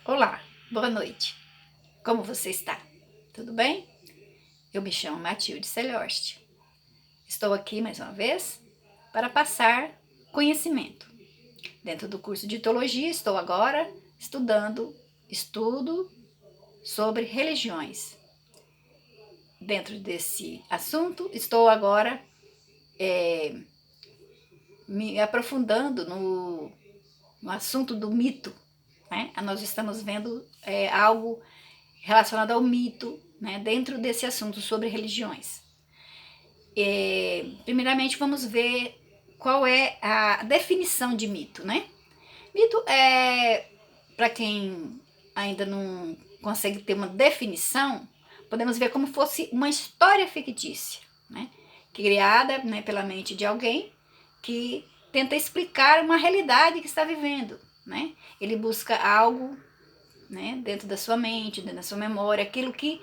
Olá, boa noite. Como você está? Tudo bem? Eu me chamo Matilde Celioste. Estou aqui mais uma vez para passar conhecimento. Dentro do curso de Teologia, estou agora estudo sobre religiões. Dentro desse assunto, estou agora me aprofundando no assunto do mito. Né? Nós estamos vendo algo relacionado ao mito, né, dentro desse assunto sobre religiões. Primeiramente, vamos ver qual é a definição de mito, né? Mito é, para quem ainda não consegue ter uma definição, podemos ver como fosse uma história fictícia, né? Criada, né, pela mente de alguém que tenta explicar uma realidade que está vivendo, né? Ele busca algo, né, dentro da sua mente, dentro da sua memória, aquilo que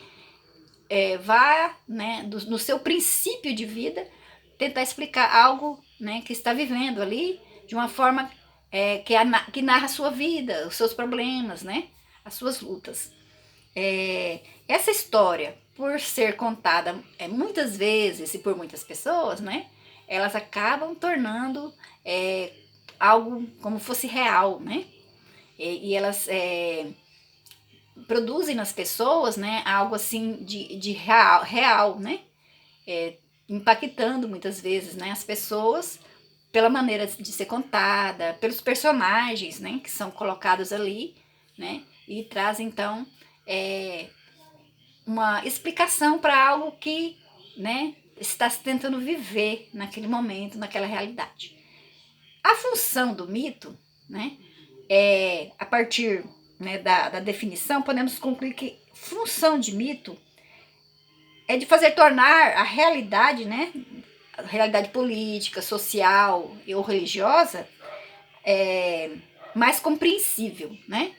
vá, né, no seu princípio de vida, tentar explicar algo, né, que está vivendo ali de uma forma que narra a sua vida, os seus problemas, né, as suas lutas. Essa história, por ser contada muitas vezes e por muitas pessoas, né, elas acabam tornando algo como fosse real, né, e elas produzem nas pessoas, né, algo assim de real, né, impactando muitas vezes, né, as pessoas pela maneira de ser contada, pelos personagens, né, que são colocados ali, né, e traz então uma explicação para algo que, né, está se tentando viver naquele momento, naquela realidade. A função do mito, né, a partir, né, da definição, podemos concluir que função de mito é de fazer tornar a realidade, né, a realidade política, social ou religiosa, mais compreensível, né,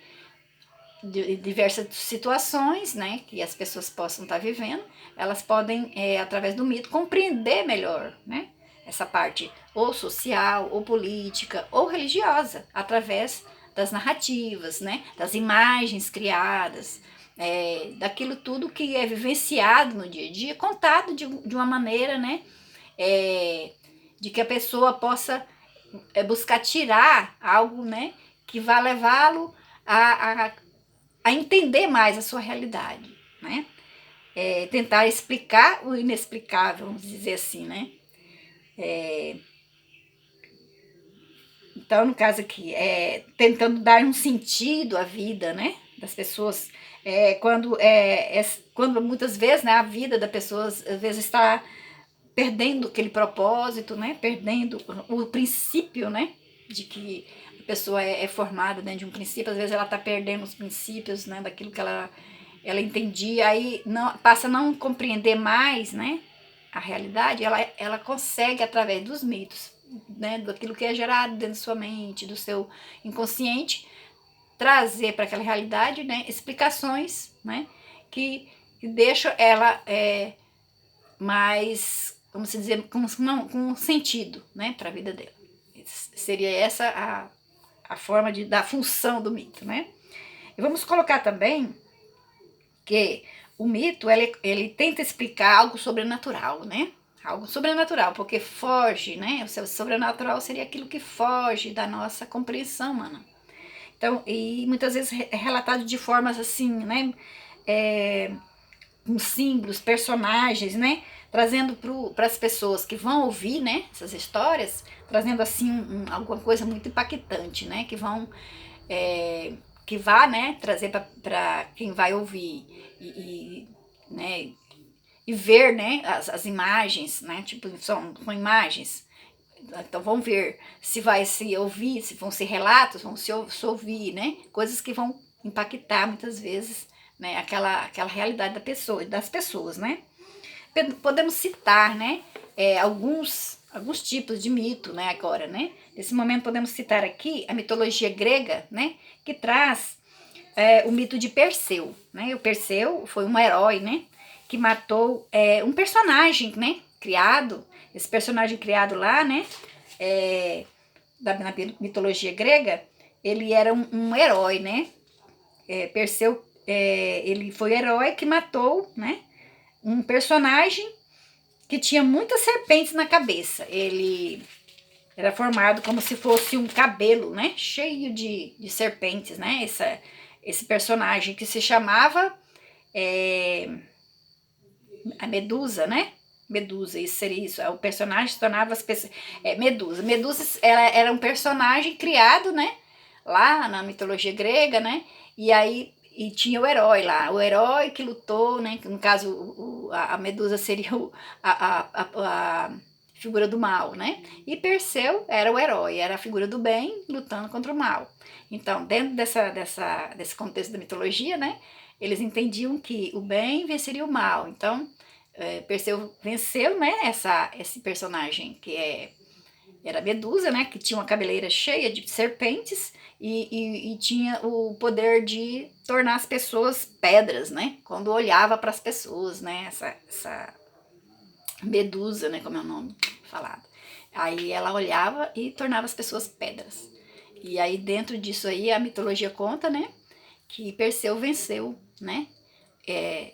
de diversas situações, né, que as pessoas possam estar vivendo, elas podem, através do mito, compreender melhor, né, essa parte ou social, ou política, ou religiosa, através das narrativas, né, das imagens criadas, daquilo tudo que é vivenciado no dia a dia, contado de uma maneira, né, de que a pessoa possa buscar tirar algo, né, que vá levá-lo a entender mais a sua realidade, né? Tentar explicar o inexplicável, vamos dizer assim, né? Então, no caso aqui, tentando dar um sentido à vida, né? Das pessoas, quando muitas vezes, né, a vida da pessoa às vezes está perdendo aquele propósito, né? Perdendo o princípio, né? De que a pessoa é formada dentro de um princípio, às vezes ela está perdendo os princípios, né? Daquilo que ela entendia, aí não, passa a não compreender mais, né? A realidade, ela consegue, através dos mitos, né? Daquilo que é gerado dentro da sua mente, do seu inconsciente, trazer para aquela realidade, né? Explicações, né? Que deixam ela mais, como se dizer, com sentido, né, para a vida dela. Seria essa a forma da função do mito, né? E vamos colocar também que o mito, ele tenta explicar algo sobrenatural, né? Algo sobrenatural, porque foge, né? O sobrenatural seria aquilo que foge da nossa compreensão humana. Então, e muitas vezes é relatado de formas assim, né? Com símbolos, personagens, né? Trazendo para as pessoas que vão ouvir, né? Essas histórias, trazendo assim alguma coisa muito impactante, né? Que vá, né? Trazer para quem vai ouvir né? E ver, né? As imagens, né? Tipo, são imagens. Então vamos ver se vai se ouvir, se vão ser relatos, vão se ouvir, né? Coisas que vão impactar muitas vezes, né? Aquela realidade das pessoas, né? Podemos citar, né? Alguns tipos de mito, né? Agora, né? Nesse momento podemos citar aqui a mitologia grega, né? Que traz o mito de Perseu, né? O Perseu foi um herói, né? Que matou um personagem, né? Criado, esse personagem criado lá, né? Na mitologia grega, ele era um herói, né? Perseu, ele foi herói que matou, né, um personagem que tinha muitas serpentes na cabeça. Ele era formado como se fosse um cabelo, né, cheio de serpentes, né, esse personagem que se chamava a Medusa, né? Medusa, isso seria isso. O personagem se tornava as pessoas. Medusa. Medusa ela era um personagem criado, né? Lá na mitologia grega, né? E aí tinha o herói lá, o herói que lutou, né? No caso, a Medusa seria a figura do mal, né? E Perseu era o herói, era a figura do bem lutando contra o mal. Então, dentro desse contexto da mitologia, né? Eles entendiam que o bem venceria o mal. Então, Perseu venceu, né, esse personagem que era Medusa, né, que tinha uma cabeleira cheia de serpentes e tinha o poder de tornar as pessoas pedras, né, quando olhava para as pessoas, né, essa Medusa, né, como é o nome falado. Aí ela olhava e tornava as pessoas pedras. E aí dentro disso aí a mitologia conta, né, que Perseu venceu, né,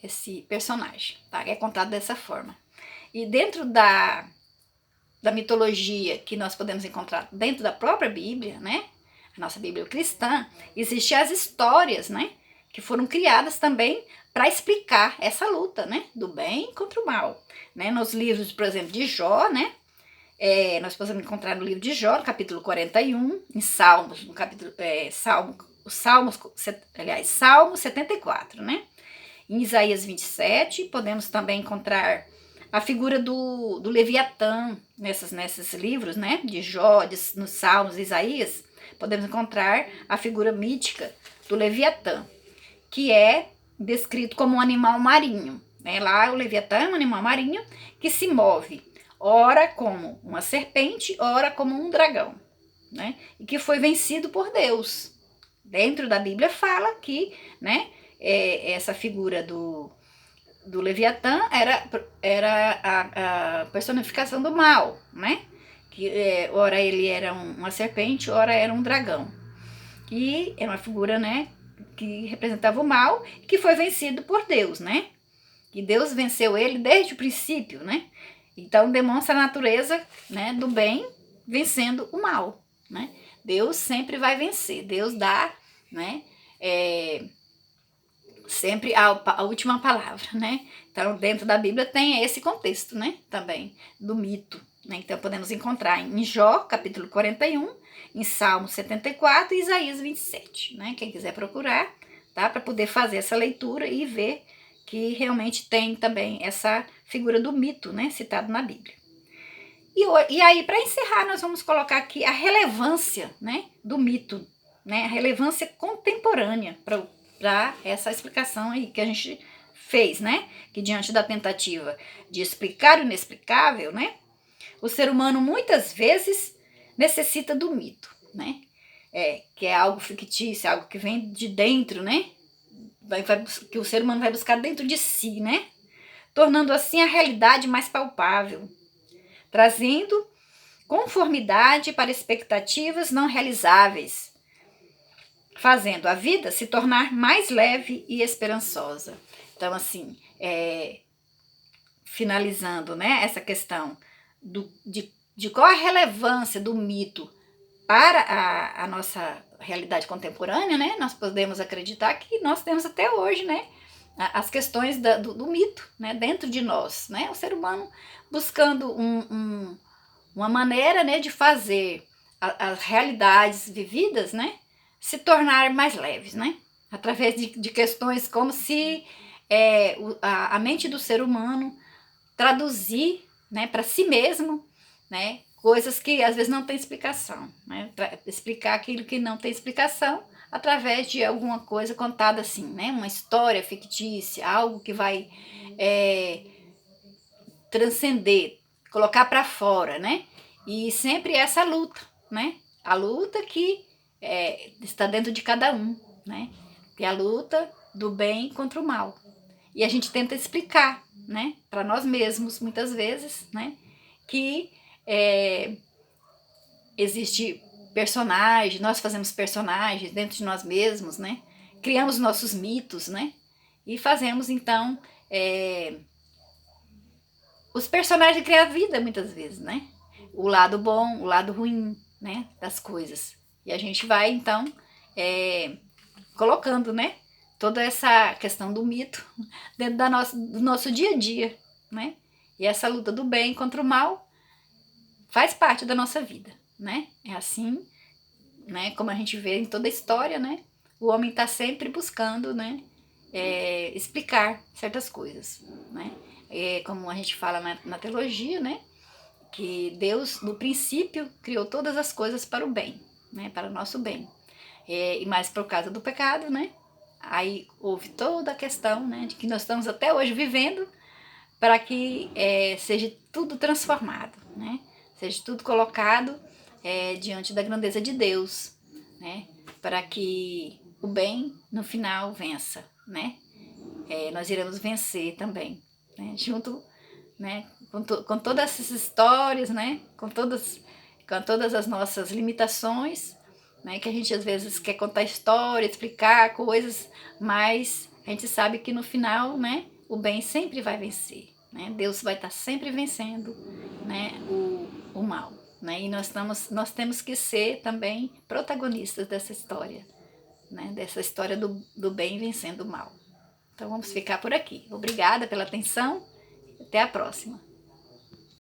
esse personagem, tá? É contado dessa forma. E dentro da mitologia que nós podemos encontrar dentro da própria Bíblia, né? A nossa Bíblia cristã, existem as histórias, né? Que foram criadas também para explicar essa luta, né? Do bem contra o mal, né? Nos livros, por exemplo, de Jó, né? Nós podemos encontrar no livro de Jó, no capítulo 41, em Salmos, no capítulo, Salmo 74, né? Em Isaías 27, podemos também encontrar a figura do Leviatã nesses livros, né? De Jó, nos Salmos, Isaías, podemos encontrar a figura mítica do Leviatã, que é descrito como um animal marinho, né? Lá o Leviatã é um animal marinho que se move, ora como uma serpente, ora como um dragão, né? E que foi vencido por Deus. Dentro da Bíblia fala que, né, essa figura do Leviatã era a personificação do mal, né? Que ora ele era uma serpente, ora era um dragão. E é uma figura, né, que representava o mal, que foi vencido por Deus, né? Que Deus venceu ele desde o princípio, né? Então demonstra a natureza, né, do bem vencendo o mal, né? Deus sempre vai vencer, Deus dá, né, sempre a última palavra, né? Então, dentro da Bíblia tem esse contexto, né? Também, do mito, né? Então, podemos encontrar em Jó, capítulo 41, em Salmo 74 e Isaías 27, né? Quem quiser procurar, tá? Para poder fazer essa leitura e ver que realmente tem também essa figura do mito, né? Citado na Bíblia. E aí, para encerrar, nós vamos colocar aqui a relevância, né? Do mito, né? A relevância contemporânea para essa explicação aí que a gente fez, né? Que diante da tentativa de explicar o inexplicável, né? O ser humano muitas vezes necessita do mito, né? Que é algo fictício, algo que vem de dentro, né? Que o ser humano vai buscar dentro de si, né? Tornando assim a realidade mais palpável, trazendo conformidade para expectativas não realizáveis, fazendo a vida se tornar mais leve e esperançosa. Então, assim, finalizando, né, essa questão de qual a relevância do mito para a nossa realidade contemporânea, né, nós podemos acreditar que nós temos até hoje, né, as questões do mito, né, dentro de nós, né, o ser humano buscando uma maneira, né, de fazer as realidades vividas, né, se tornar mais leves, né? Através de questões como se a mente do ser humano traduzir, né, para si mesmo, né, coisas que às vezes não tem explicação, né? Explicar aquilo que não tem explicação através de alguma coisa contada assim, né? Uma história fictícia, algo que vai transcender, colocar para fora, né? E sempre essa luta, né? A luta que está dentro de cada um, né? Que é a luta do bem contra o mal. E a gente tenta explicar, né? Para nós mesmos, muitas vezes, né? Que existe personagem, nós fazemos personagens dentro de nós mesmos, né? criamos nossos mitos, né? E fazemos, então, os personagens criam a vida, muitas vezes, né? O lado bom, o lado ruim, né? Das coisas. E a gente vai, então, colocando, né? Toda essa questão do mito dentro do nosso dia a dia, né? E essa luta do bem contra o mal faz parte da nossa vida, né? É assim, né? Como a gente vê em toda a história, né? O homem está sempre buscando, né? Explicar certas coisas, né? Como a gente fala na teologia, né? Que Deus, no princípio, criou todas as coisas para o bem, né? Para o nosso bem. E mais por causa do pecado, né? Aí houve toda a questão, né? De que nós estamos até hoje vivendo para que seja tudo transformado, né? Seja tudo colocado diante da grandeza de Deus, né? Para que o bem no final vença, né? Nós iremos vencer também, né? Junto, né? Com todas essas histórias, né? Com todas as nossas limitações, né? Que a gente às vezes quer contar história, explicar coisas, mas a gente sabe que no final, né? O bem sempre vai vencer, né? Deus vai estar sempre vencendo, né? O mal, né? E nós temos que ser também protagonistas dessa história, né? Dessa história do bem vencendo o mal. Então vamos ficar por aqui. Obrigada pela atenção. Até a próxima.